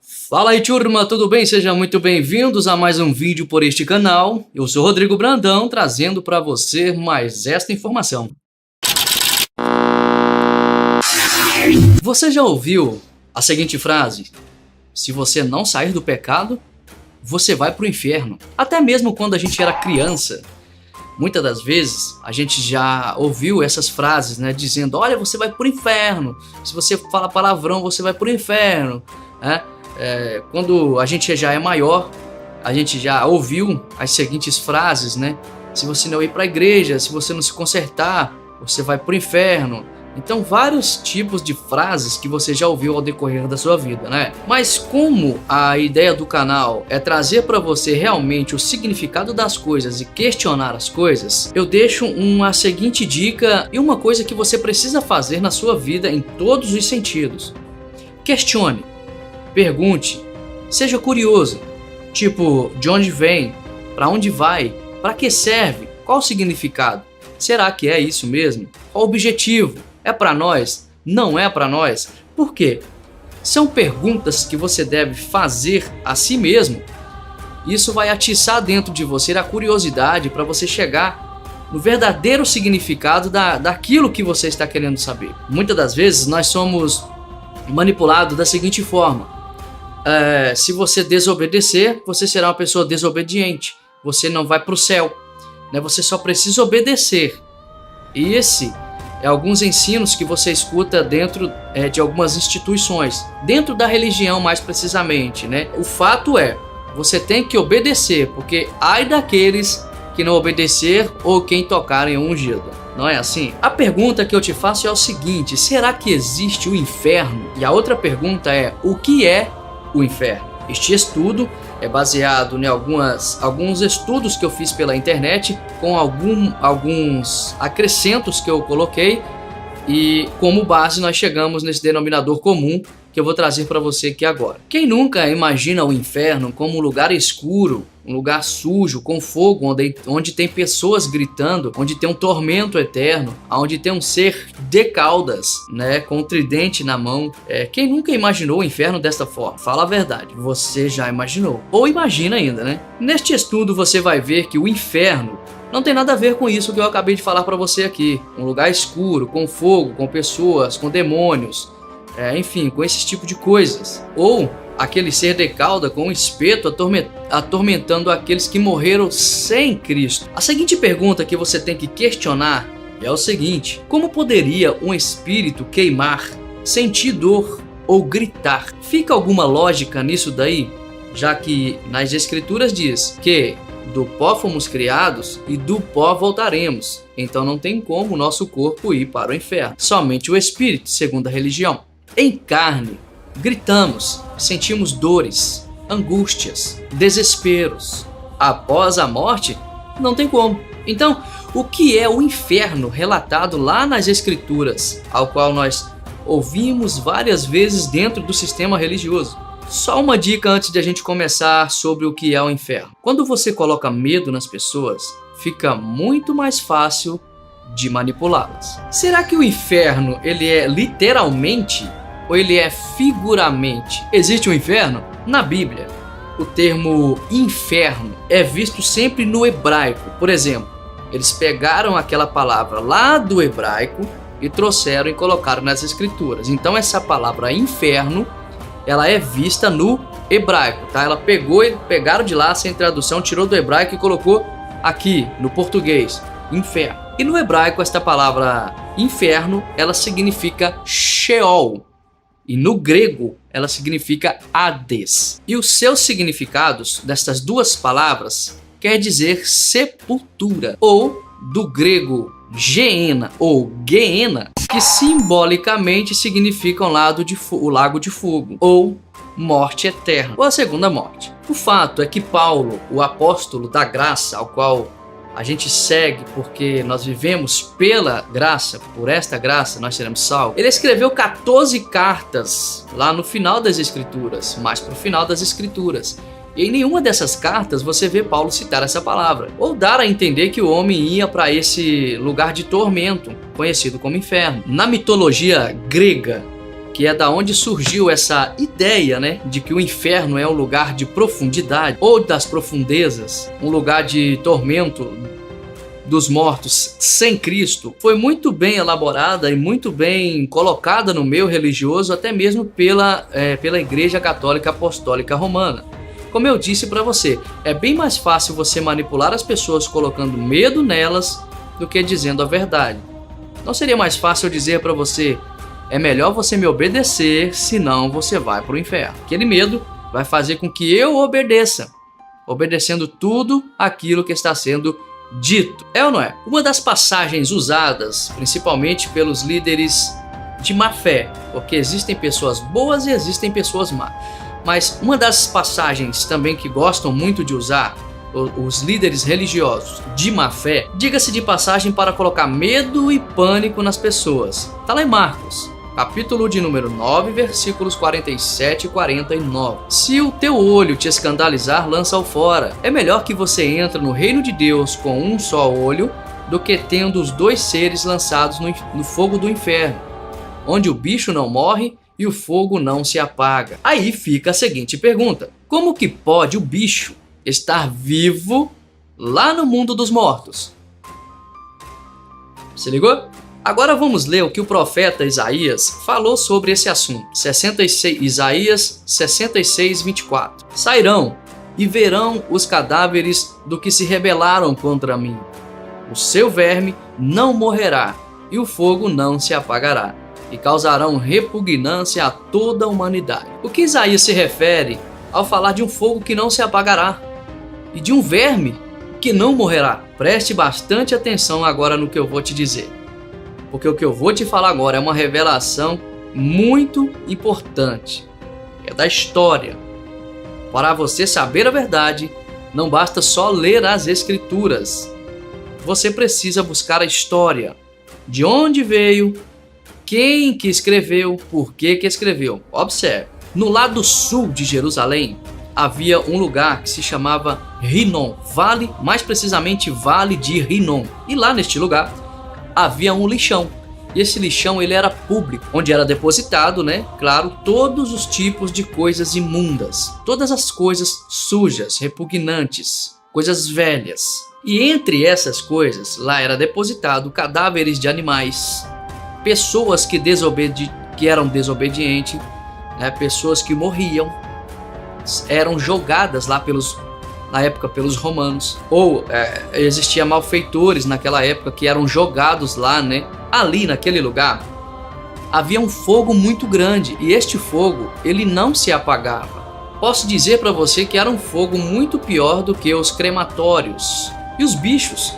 Fala aí, turma, tudo bem? Sejam muito bem-vindos a mais um vídeo por este canal. Eu sou Rodrigo Brandão, trazendo para você mais esta informação. Você já ouviu a seguinte frase? Se você não sair do pecado, você vai para o inferno. Até mesmo quando a gente era criança, muitas das vezes a gente já ouviu essas frases, né? Dizendo, olha, você vai para o inferno. Se você fala palavrão, você vai para o inferno, né? Quando a gente já é maior, a gente já ouviu as seguintes frases, né? Se você não ir para a igreja, se você não se consertar, você vai para o inferno. Então, vários tipos de frases que você já ouviu ao decorrer da sua vida, né? Mas como a ideia do canal é trazer para você realmente o significado das coisas e questionar as coisas, eu deixo uma seguinte dica e uma coisa que você precisa fazer na sua vida em todos os sentidos. Questione. Pergunte, seja curioso, tipo, de onde vem, para onde vai, para que serve, qual o significado, será que é isso mesmo, qual o objetivo, é para nós, não é para nós, por quê? São perguntas que você deve fazer a si mesmo, isso vai atiçar dentro de você a curiosidade para você chegar no verdadeiro significado daquilo que você está querendo saber. Muitas das vezes nós somos manipulados da seguinte forma. Se você desobedecer, você será uma pessoa desobediente. Você não vai para o céu, né? Você só precisa obedecer. E esse é alguns ensinos que você escuta dentro de algumas instituições, dentro da religião mais precisamente, né? O fato é, você tem que obedecer, porque ai daqueles que não obedecer ou quem tocar em ungido. Não é assim? A pergunta que eu te faço é o seguinte: será que existe o inferno? E a outra pergunta é: o que é o inferno? Este estudo é baseado em alguns estudos que eu fiz pela internet, com alguns acrescentos que eu coloquei, e como base nós chegamos nesse denominador comum que eu vou trazer para você aqui agora. Quem nunca imagina o inferno como um lugar escuro, um lugar sujo, com fogo, onde tem pessoas gritando, onde tem um tormento eterno, onde tem um ser de caudas, né, com um tridente na mão? Quem nunca imaginou o inferno desta forma? Fala a verdade, você já imaginou. Ou imagina ainda, né? Neste estudo você vai ver que o inferno não tem nada a ver com isso que eu acabei de falar para você aqui. Um lugar escuro, com fogo, com pessoas, com demônios, enfim, com esse tipo de coisas. Ou aquele ser de cauda com um espeto atormentando aqueles que morreram sem Cristo. A seguinte pergunta que você tem que questionar é o seguinte: como poderia um espírito queimar, sentir dor ou gritar? Fica alguma lógica nisso daí? Já que nas escrituras diz que do pó fomos criados e do pó voltaremos. Então não tem como o nosso corpo ir para o inferno. Somente o espírito, segundo a religião. Em carne, gritamos, sentimos dores, angústias, desesperos. Após a morte, não tem como. Então, o que é o inferno relatado lá nas escrituras, ao qual nós ouvimos várias vezes dentro do sistema religioso? Só uma dica antes de a gente começar sobre o que é o inferno. Quando você coloca medo nas pessoas, fica muito mais fácil de manipulá-las. Será que o inferno ele é literalmente ou ele é figuramente? Existe um inferno? Na Bíblia, o termo inferno é visto sempre no hebraico. Por exemplo, eles pegaram aquela palavra lá do hebraico e trouxeram e colocaram nas escrituras. Então essa palavra inferno, ela é vista no hebraico, tá? Pegaram de lá sem tradução, tirou do hebraico e colocou aqui no português, inferno. E no hebraico esta palavra inferno, ela significa Sheol. E no grego ela significa Hades. E os seus significados destas duas palavras quer dizer sepultura, ou do grego Geena ou Geena, que simbolicamente significa o lago de fogo, ou morte eterna, ou a segunda morte. O fato é que Paulo, o apóstolo da graça, ao qual a gente segue porque nós vivemos pela graça, por esta graça nós seremos salvos, ele escreveu 14 cartas lá no final das escrituras, mais para o final das escrituras. E em nenhuma dessas cartas você vê Paulo citar essa palavra, ou dar a entender que o homem ia para esse lugar de tormento, conhecido como inferno. Na mitologia grega, que é da onde surgiu essa ideia, né, de que o inferno é um lugar de profundidade ou das profundezas, um lugar de tormento dos mortos sem Cristo, foi muito bem elaborada e muito bem colocada no meio religioso, até mesmo pela Igreja Católica Apostólica Romana. Como eu disse para você, é bem mais fácil você manipular as pessoas colocando medo nelas do que dizendo a verdade. Não seria mais fácil eu dizer para você: é melhor você me obedecer, senão você vai para o inferno. Aquele medo vai fazer com que eu obedeça, obedecendo tudo aquilo que está sendo dito. É ou não é? Uma das passagens usadas, principalmente pelos líderes de má fé, porque existem pessoas boas e existem pessoas más, mas uma das passagens também que gostam muito de usar os líderes religiosos de má fé, diga-se de passagem, para colocar medo e pânico nas pessoas. Está lá em Marcos, capítulo de número 9, versículos 47 e 49. Se o teu olho te escandalizar, lança-o fora. É melhor que você entre no reino de Deus com um só olho, do que tendo os dois seres lançados no fogo do inferno, onde o bicho não morre e o fogo não se apaga. Aí fica a seguinte pergunta: como que pode o bicho estar vivo lá no mundo dos mortos? Se ligou? Agora vamos ler o que o profeta Isaías falou sobre esse assunto. Isaías 66, 24. Sairão e verão os cadáveres do que se rebelaram contra mim. O seu verme não morrerá e o fogo não se apagará, e causarão repugnância a toda a humanidade. O que Isaías se refere ao falar de um fogo que não se apagará e de um verme que não morrerá? Preste bastante atenção agora no que eu vou te dizer, porque o que eu vou te falar agora é uma revelação muito importante. É da história. Para você saber a verdade, não basta só ler as escrituras. Você precisa buscar a história. De onde veio, quem que escreveu, por que que escreveu. Observe. No lado sul de Jerusalém, havia um lugar que se chamava Rinom, mais precisamente Vale de Rinom. E lá neste lugar havia um lixão. E esse lixão ele era público, onde era depositado, né, claro, todos os tipos de coisas imundas, todas as coisas sujas, repugnantes, coisas velhas. E entre essas coisas, lá era depositado cadáveres de animais, pessoas que eram desobedientes, né, pessoas que morriam, eram jogadas lá na época pelos romanos, ou existia malfeitores naquela época que eram jogados lá, né? Ali naquele lugar havia um fogo muito grande, e este fogo ele não se apagava. Posso dizer para você que era um fogo muito pior do que os crematórios, e os bichos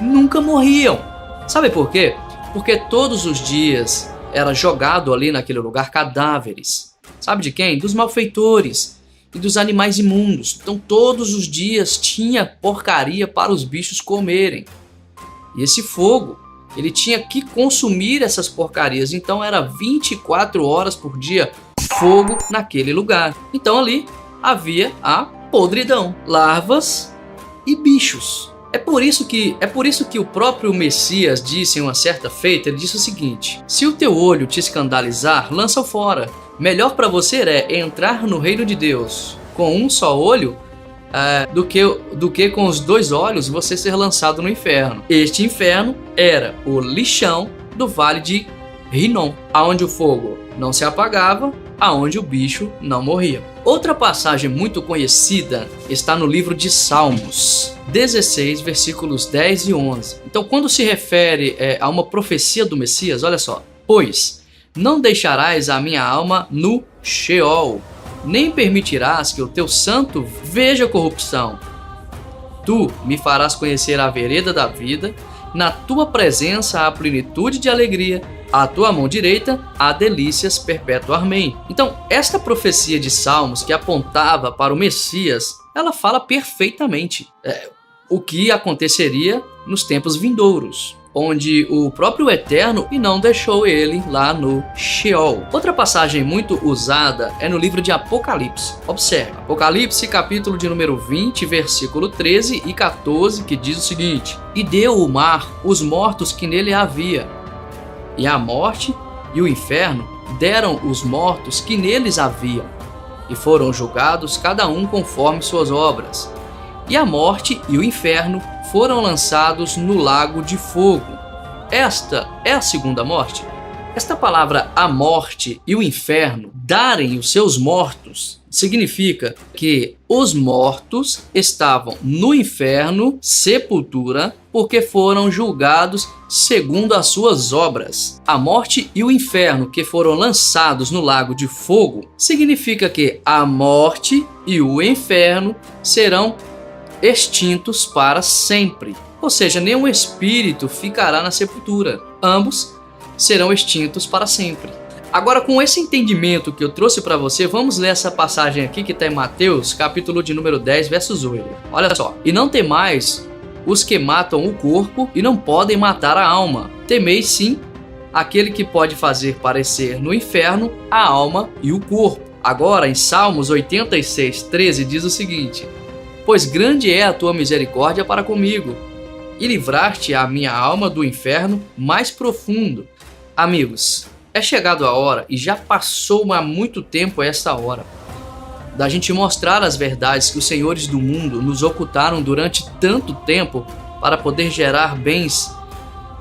nunca morriam. Sabe por quê? Porque todos os dias era jogado ali naquele lugar cadáveres. Sabe de quem? Dos malfeitores e dos animais imundos. Então todos os dias tinha porcaria para os bichos comerem. E esse fogo, ele tinha que consumir essas porcarias. Então era 24 horas por dia fogo naquele lugar. Então ali havia a podridão, larvas e bichos. É por isso que o próprio Messias disse em uma certa feita, ele disse o seguinte: se o teu olho te escandalizar, lança-o fora. Melhor para você é entrar no reino de Deus com um só olho do que com os dois olhos você ser lançado no inferno. Este inferno era o lixão do Vale de Rinom, aonde o fogo não se apagava, aonde o bicho não morria. Outra passagem muito conhecida está no livro de Salmos 16, versículos 10 e 11. Então, quando se refere a uma profecia do Messias, olha só: pois não deixarás a minha alma no Sheol, nem permitirás que o teu santo veja corrupção. Tu me farás conhecer a vereda da vida, na tua presença há plenitude de alegria, à tua mão direita há delícias perpetuamente. Então, esta profecia de Salmos que apontava para o Messias, ela fala perfeitamente o que aconteceria nos tempos vindouros, onde o próprio Eterno não deixou ele lá no Sheol. Outra passagem muito usada é no livro de Apocalipse. Observe, Apocalipse capítulo de número 20, versículo 13 e 14, que diz o seguinte: e deu o mar os mortos que nele havia, e a morte e o inferno deram os mortos que neles haviam, e foram julgados cada um conforme suas obras. E a morte e o inferno foram lançados no lago de fogo. Esta é a segunda morte. Esta palavra, a morte e o inferno, darem os seus mortos, significa que os mortos estavam no inferno, sepultura, porque foram julgados segundo as suas obras. A morte e o inferno que foram lançados no lago de fogo, significa que a morte e o inferno serão extintos para sempre. Ou seja, nenhum espírito ficará na sepultura. Ambos serão extintos para sempre. Agora, com esse entendimento que eu trouxe para você, vamos ler essa passagem aqui que está em Mateus, capítulo de número 10, versos 8. Olha só. E não temais os que matam o corpo e não podem matar a alma. Temeis sim aquele que pode fazer parecer no inferno a alma e o corpo. Agora, em Salmos 86, 13, diz o seguinte: pois grande é a tua misericórdia para comigo, e livrar-te a minha alma do inferno mais profundo. Amigos, é chegado a hora, e já passou há muito tempo esta hora, da gente mostrar as verdades que os senhores do mundo nos ocultaram durante tanto tempo para poder gerar bens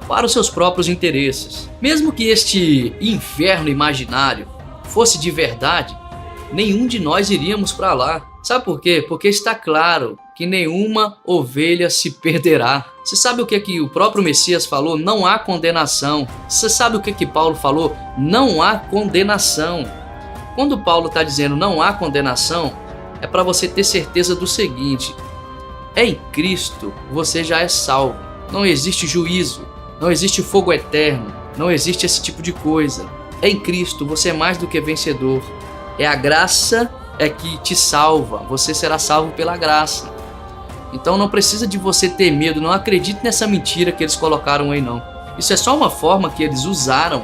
para os seus próprios interesses. Mesmo que este inferno imaginário fosse de verdade, nenhum de nós iríamos para lá. Sabe por quê? Porque está claro que nenhuma ovelha se perderá. Você sabe o que o próprio Messias falou? Não há condenação. Você sabe o que Paulo falou? Não há condenação. Quando Paulo está dizendo não há condenação, é para você ter certeza do seguinte: em Cristo você já é salvo. Não existe juízo, não existe fogo eterno, não existe esse tipo de coisa. Em Cristo você é mais do que vencedor. É a graça que te salva. Você será salvo pela graça. Então não precisa de você ter medo. Não acredite nessa mentira que eles colocaram aí, não. Isso é só uma forma que eles usaram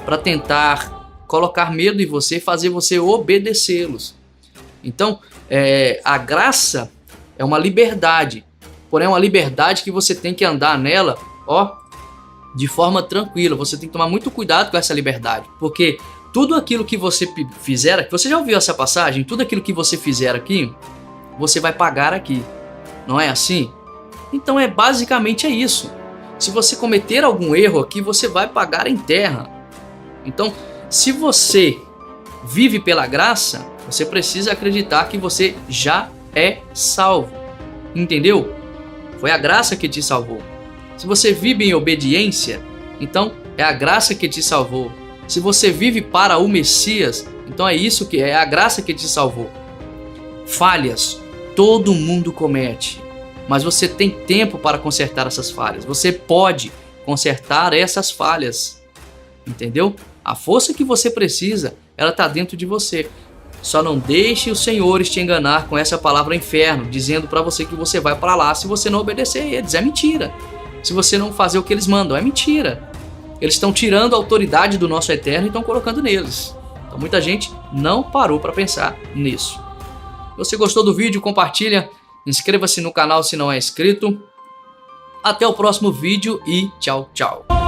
para tentar colocar medo em você e fazer você obedecê-los. Então, a graça é uma liberdade. Porém, é uma liberdade que você tem que andar nela, de forma tranquila. Você tem que tomar muito cuidado com essa liberdade. Porque tudo aquilo que você fizer aqui, você já ouviu essa passagem? Tudo aquilo que você fizer aqui, você vai pagar aqui. Não é assim? Então basicamente é isso. Se você cometer algum erro aqui, você vai pagar em terra. Então, se você vive pela graça, você precisa acreditar que você já é salvo. Entendeu? Foi a graça que te salvou. Se você vive em obediência, então é a graça que te salvou. Se você vive para o Messias, então é isso que é a graça que te salvou. Falhas todo mundo comete, mas você tem tempo para consertar essas falhas. Você pode consertar essas falhas, entendeu? A força que você precisa, ela está dentro de você. Só não deixe os senhores te enganar com essa palavra inferno, dizendo para você que você vai para lá se você não obedecer a eles. É mentira. Se você não fazer o que eles mandam, é mentira. Eles estão tirando a autoridade do nosso eterno e estão colocando neles. Então muita gente não parou para pensar nisso. Se você gostou do vídeo, compartilha, inscreva-se no canal se não é inscrito. Até o próximo vídeo e tchau, tchau.